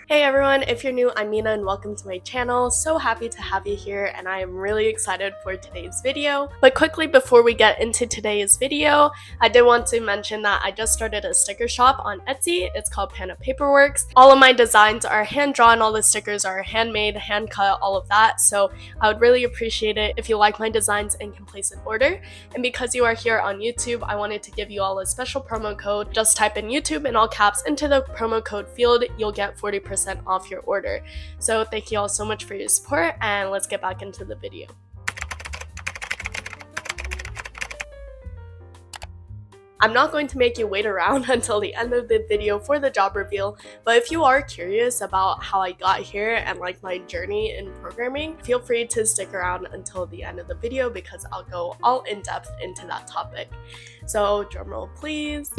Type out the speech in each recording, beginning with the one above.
Hey everyone, if you're new, I'm Mina and welcome to my channel. So happy to have you here and I am really excited for today's video. But quickly before we get into today's video, I did want to mention that I just started a sticker shop on Etsy. It's called Panda Paperworks. All of my designs are hand-drawn, all the stickers are handmade, hand-cut, all of that. So I would really appreciate it if you like my designs and can place an order. And because you are here on YouTube, I wanted to give you all a special promo code. Just type in YouTube in all caps into the promo code field. You'll get 40% off your order. So thank you all so much for your support and let's get back into the video. I'm not going to make you wait around until the end of the video for the job reveal, but if you are curious about how I got here and like my journey in programming, feel free to stick around until the end of the video because I'll go all in depth into that topic. So drumroll please.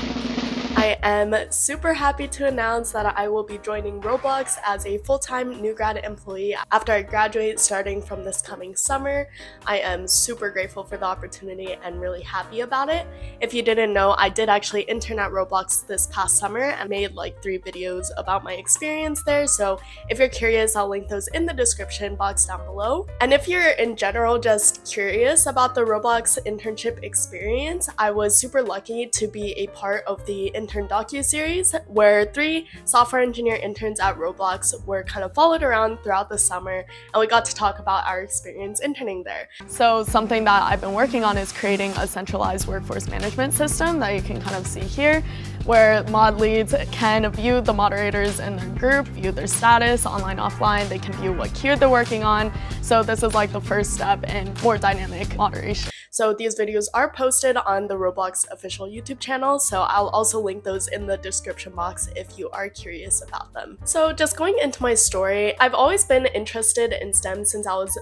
I am super happy to announce that I will be joining Roblox as a full-time new grad employee after I graduate starting from this coming summer. I am super grateful for the opportunity and really happy about it. If you didn't know, I did actually intern at Roblox this past summer and made like 3 videos about my experience there, so if you're curious, I'll link those in the description box down below. And if you're in general just curious about the Roblox internship experience, I was super lucky to be a part of the intern docu-series where 3 software engineer interns at Roblox were kind of followed around throughout the summer and we got to talk about our experience interning there. So something that I've been working on is creating a centralized workforce management system that you can kind of see here, where mod leads can view the moderators in their group, view their status, online, offline, they can view what queue they're working on. So this is like the first step in more dynamic moderation. So these videos are posted on the Roblox official YouTube channel, so I'll also link those in the description box if you are curious about them. So just going into my story, I've always been interested in STEM since I was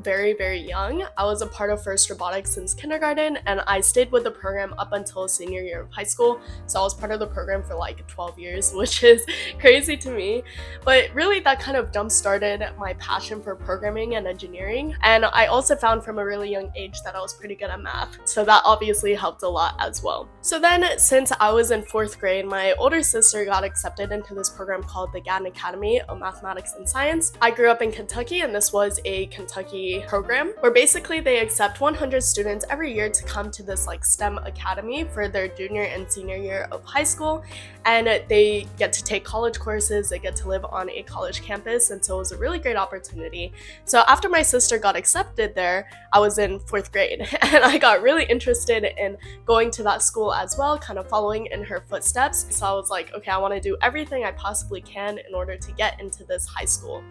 very young. I was a part of First Robotics since kindergarten and I stayed with the program up until senior year of high school, so I was part of the program for like 12 years, which is crazy to me, but really that kind of jump-started my passion for programming and engineering. And I also found from a really young age that I was pretty good at math, so that obviously helped a lot as well. So then since I was in 4th grade, my older sister got accepted into this program called the Grad Academy of Mathematics and Science. I grew up in Kentucky and this was a Kentucky program where basically they accept 100 students every year to come to this like STEM academy for their junior and senior year of high school, and they get to take college courses, they get to live on a college campus, and so it was a really great opportunity. So after my sister got accepted there, I was in 4th grade and I got really interested in going to that school as well, kind of following in her footsteps. So I was like, okay, I want to do everything I possibly can in order to get into this high school.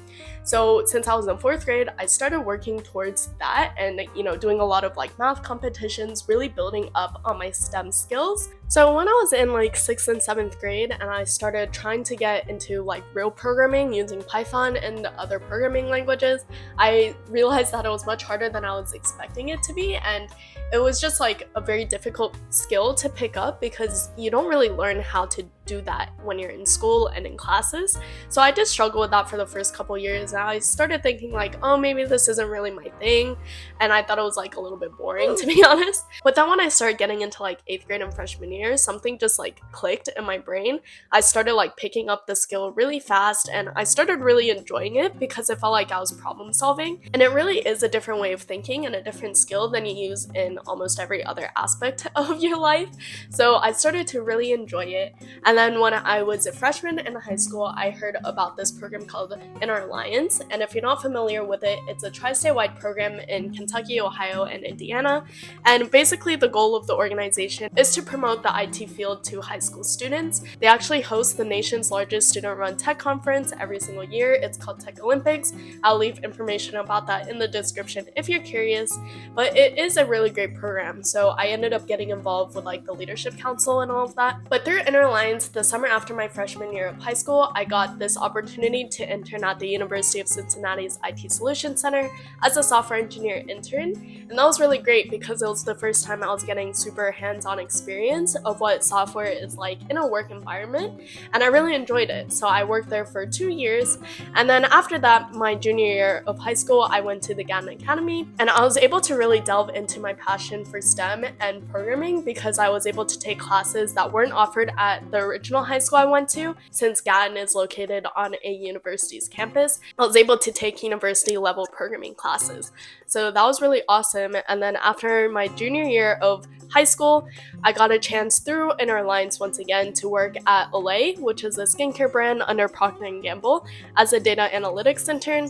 So since I was in 4th grade, I started working towards that and doing a lot of like math competitions, really building up on my STEM skills. So when I was in like 6th and 7th grade and I started trying to get into like real programming using Python and other programming languages, I realized that it was much harder than I was expecting it to be, and it was just like a very difficult skill to pick up because you don't really learn how to do that when you're in school and in classes. So I did struggle with that for the first couple years and I started thinking like, oh, maybe this isn't really my thing, and I thought it was like a little bit boring to be honest. But then when I started getting into like 8th grade and freshman year, something just like clicked in my brain. I started like picking up the skill really fast and I started really enjoying it because it felt like I was problem solving, and it really is a different way of thinking and a different skill than you use in almost every other aspect of your life. So I started to really enjoy it, and then when I was a freshman in high school, I heard about this program called In Our Alliance, and if you're not familiar with it, it's a tri-statewide program in Kentucky, Ohio, and Indiana, and basically the goal of the organization is to promote the IT field to high school students. They actually host the nation's largest student-run tech conference every single year. It's called Tech Olympics. I'll leave information about that in the description if you're curious, but it is a really great program, so I ended up getting involved with like the leadership council and all of that. But through Inner Alliance, the summer after my freshman year of high school, I got this opportunity to intern at the University of Cincinnati's IT Solutions Center as a software engineer intern, and that was really great because it was the first time I was getting super hands-on experience of what software is like in a work environment, and I really enjoyed it. So I worked there for 2 years, and then after that, my junior year of high school, I went to the Grad Academy, and I was able to really delve into my passion for STEM and programming because I was able to take classes that weren't offered at the original high school I went to. Since Gatton is located on a university's campus, I was able to take university level programming classes. So that was really awesome. And then after my junior year of high school, I got a chance through Inner Alliance once again to work at Olay, which is a skincare brand under Procter & Gamble, as a data analytics intern.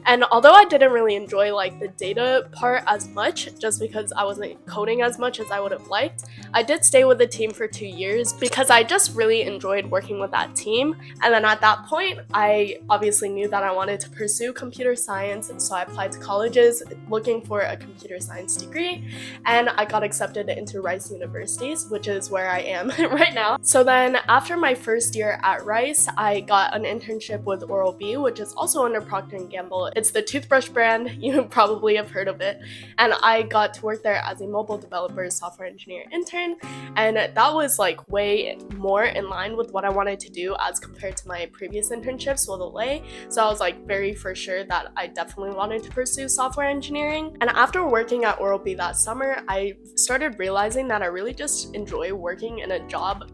And although I didn't really enjoy like the data part as much, just because I wasn't coding as much as I would have liked, I did stay with the team for 2 years because I just really enjoyed working with that team. And then at that point, I obviously knew that I wanted to pursue computer science, so I applied to colleges looking for a computer science degree, and I got accepted into Rice Universities, which is where I am right now. So then after my first year at Rice, I got an internship with Oral-B, which is also under Procter & Gamble. It's the toothbrush brand, you probably have heard of it, and I got to work there as a mobile developer software engineer intern, and that was like way more in line with what I wanted to do as compared to my previous internships with Olay. So I was like very for sure that I definitely wanted to pursue software engineering. And after working at Oral-B that summer, I started realizing that I really just enjoy working in a job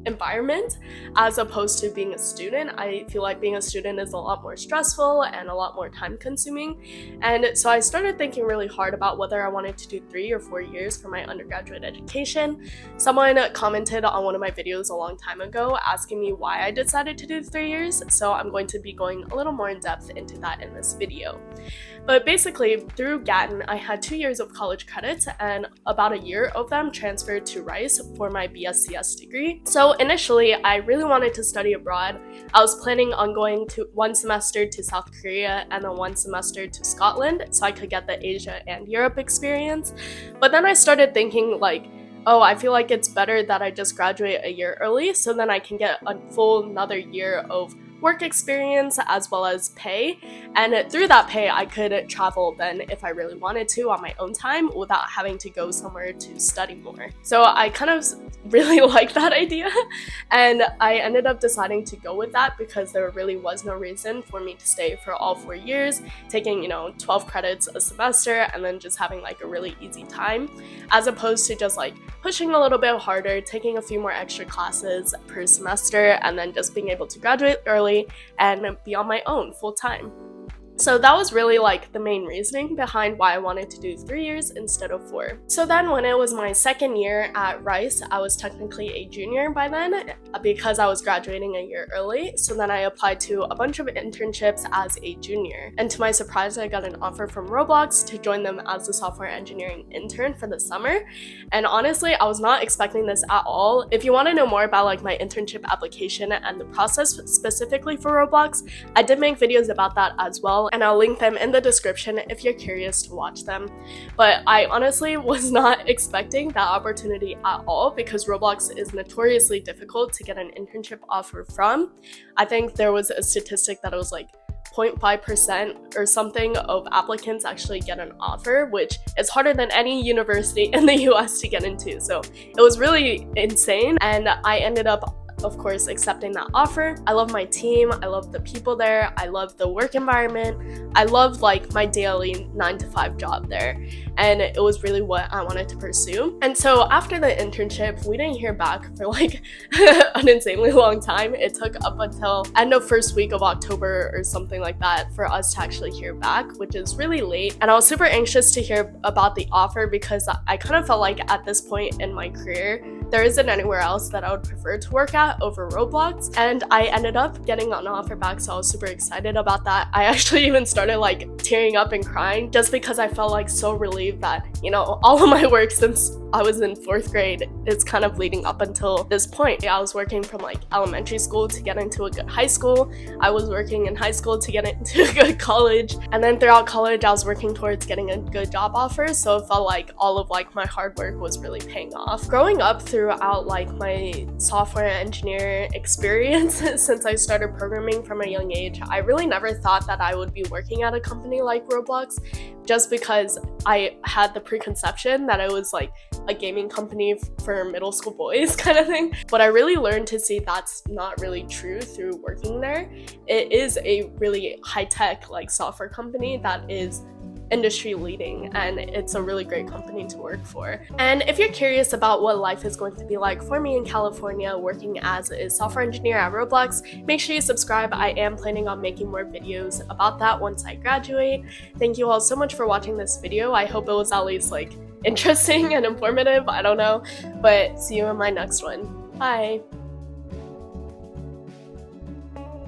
environment as opposed to being a student. I feel like being a student is a lot more stressful and a lot more time consuming. And so I started thinking really hard about whether I wanted to do 3 or 4 years for my undergraduate education. Someone commented on one of my videos a long time ago asking me why I decided to do 3 years, so I'm going to be going a little more in depth into that in this video. But basically, through Gatton, I had 2 years of college credits, and about a year of them transferred to Rice for my BScs degree. So initially, I really wanted to study abroad. I was planning on going to 1 semester to South Korea and then 1 semester to Scotland so I could get the Asia and Europe experience. But then I started thinking like, oh, I feel like it's better that I just graduate a year early so then I can get a full another year of work experience as well as pay, and through that pay I could travel then if I really wanted to on my own time without having to go somewhere to study more. So I kind of really like that idea, and I ended up deciding to go with that because there really was no reason for me to stay for all 4 years, taking 12 credits a semester and then just having like a really easy time, as opposed to just like pushing a little bit harder, taking a few more extra classes per semester, and then just being able to graduate early and be on my own full time. So that was really like the main reasoning behind why I wanted to do 3 years instead of 4. So then when it was my second year at Rice, I was technically a junior by then because I was graduating a year early. So then I applied to a bunch of internships as a junior. And to my surprise, I got an offer from Roblox to join them as a software engineering intern for the summer. And honestly, I was not expecting this at all. If you want to know more about like my internship application and the process specifically for Roblox, I did make videos about that as well, and I'll link them in the description if you're curious to watch them. But I honestly was not expecting that opportunity at all because Roblox is notoriously difficult to get an internship offer from. I think there was a statistic that it was like 0.5% or something of applicants actually get an offer, which is harder than any university in the US to get into. So it was really insane, and I ended up of course accepting that offer. I love my team, I love the people there, I love the work environment, I love like my daily 9-to-5 job there, and it was really what I wanted to pursue. And so after the internship, we didn't hear back for like an insanely long time. It took up until end of first week of October or something like that for us to actually hear back, which is really late. And I was super anxious to hear about the offer because I kind of felt like at this point in my career, there isn't anywhere else that I would prefer to work at over Roblox, and I ended up getting an offer back, so I was super excited about that. I actually even started like tearing up and crying just because I felt like so relieved that, all of my work since I was in 4th grade is kind of leading up until this point. I was working from like elementary school to get into a good high school. I was working in high school to get into a good college, and then throughout college I was working towards getting a good job offer, so it felt like all of like my hard work was really paying off. Growing up throughout like my software engineer experience since I started programming from a young age, I really never thought that I would be working at a company like Roblox, just because I had the preconception that it was like a gaming company for middle school boys kind of thing. But I really learned to see that's not really true through working there. It is a really high-tech like software company that is industry leading, and it's a really great company to work for. And if you're curious about what life is going to be like for me in California working as a software engineer at Roblox, make sure you subscribe. I am planning on making more videos about that once I graduate. Thank you all so much for watching this video. I hope it was at least like interesting and informative, I don't know, but see you in my next one. Bye!